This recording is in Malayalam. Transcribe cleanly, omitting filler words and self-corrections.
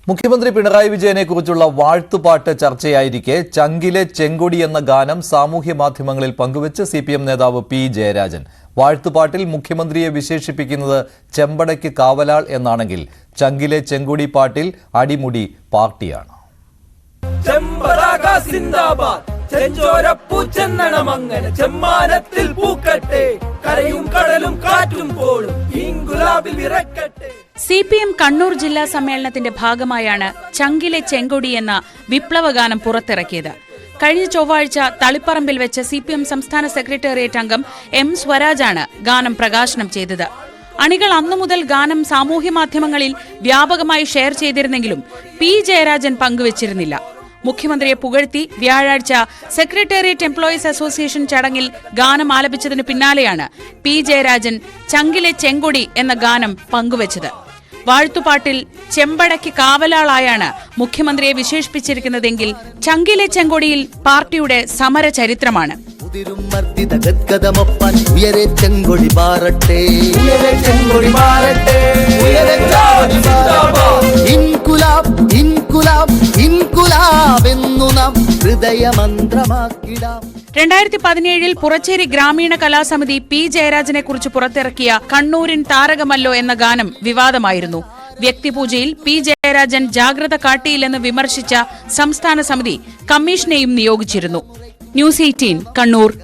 മുഖ്യമന്ത്രി പിണറായി വിജയനെക്കുറിച്ചുള്ള വാഴ്ത്തുപാട്ട് ചർച്ചയായിരിക്കെ ചങ്കിലെ ചെങ്കൊടി എന്ന ഗാനം സാമൂഹ്യ മാധ്യമങ്ങളിൽ പങ്കുവച്ച് സിപിഎം നേതാവ് പി ജയരാജൻ. വാഴ്ത്തുപാട്ടിൽ മുഖ്യമന്ത്രിയെ വിശേഷിപ്പിക്കുന്നത് ചെമ്പടയ്ക്ക് കാവലാൾ എന്നാണെങ്കിൽ ചങ്കിലെ ചെങ്കൊടി പാട്ടിൽ അടിമുടി പാർട്ടിയാണ്. സിപിഎം കണ്ണൂർ ജില്ലാ സമ്മേളനത്തിന്റെ ഭാഗമായാണ് ചങ്കിലെ ചെങ്കൊടി എന്ന വിപ്ലവഗാനം പുറത്തിറക്കിയത്. കഴിഞ്ഞ ചൊവ്വാഴ്ച തളിപ്പറമ്പിൽ വെച്ച് സിപിഎം സംസ്ഥാന സെക്രട്ടേറിയറ്റ് അംഗം എം സ്വരാജാണ് ഗാനം പ്രകാശനം ചെയ്തത്. അണികൾ അന്നു മുതൽ ഗാനം സാമൂഹ്യമാധ്യമങ്ങളിൽ വ്യാപകമായി ഷെയർ ചെയ്തിരുന്നെങ്കിലും പി ജയരാജൻ പങ്കുവച്ചിരുന്നില്ല. മുഖ്യമന്ത്രിയെ പുകഴ്ത്തി വ്യാഴാഴ്ച സെക്രട്ടേറിയറ്റ് എംപ്ലോയീസ് അസോസിയേഷൻ ചടങ്ങിൽ ഗാനം ആലപിച്ചതിന് പിന്നാലെയാണ് പി ജയരാജൻ ചങ്കിലെ ചെങ്കൊടി എന്ന ഗാനം പങ്കുവച്ചത്. വാഴ്ത്തുപാട്ടിൽ ചെമ്പടയ്ക്ക് കാവലാളായാണ് മുഖ്യമന്ത്രിയെ വിശേഷിപ്പിച്ചിരിക്കുന്നതെങ്കിൽ ചങ്കിലെ ചെങ്കൊടിയിൽ പാർട്ടിയുടെ സമര ചരിത്രമാണ്. ഹൃദയമന്ത്രമാക്കിടാം. 2017 പുറച്ചേരി ഗ്രാമീണ കലാസമിതി പി ജയരാജനെ കുറിച്ച് പുറത്തിറക്കിയ കണ്ണൂരിൻ താരകമല്ലോ എന്ന ഗാനം വിവാദമായിരുന്നു. വ്യക്തിപൂജയിൽ പി ജയരാജൻ ജാഗ്രത കാട്ടിയില്ലെന്ന് വിമർശിച്ച സംസ്ഥാന സമിതി കമ്മീഷനെയും നിയോഗിച്ചിരുന്നു. ന്യൂസ് 18 കണ്ണൂർ.